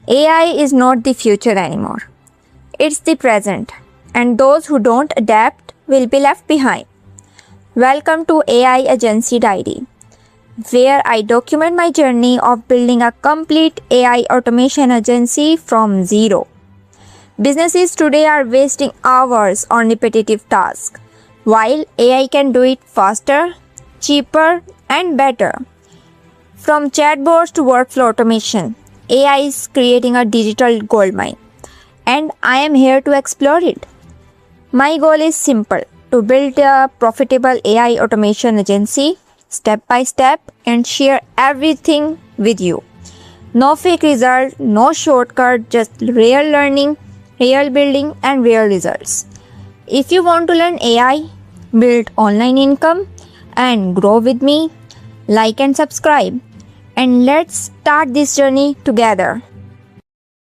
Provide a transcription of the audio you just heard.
AI is not the future anymore. It's the present, and those who don't adapt will be left behind. Welcome to AI Agency Diary, where I document my journey of building a complete AI automation agency from zero. Businesses today are wasting hours on repetitive tasks, while AI can do it faster, cheaper, and better. From chatbots to workflow automation, AI is creating a digital goldmine, and I am here to explore it. My goal is simple: to build a profitable AI automation agency step by step and share everything with you. No fake result, no shortcut, just real learning, real building, and real results. If you want to learn AI, build online income, and grow with me, like and subscribe. And let's start this journey together.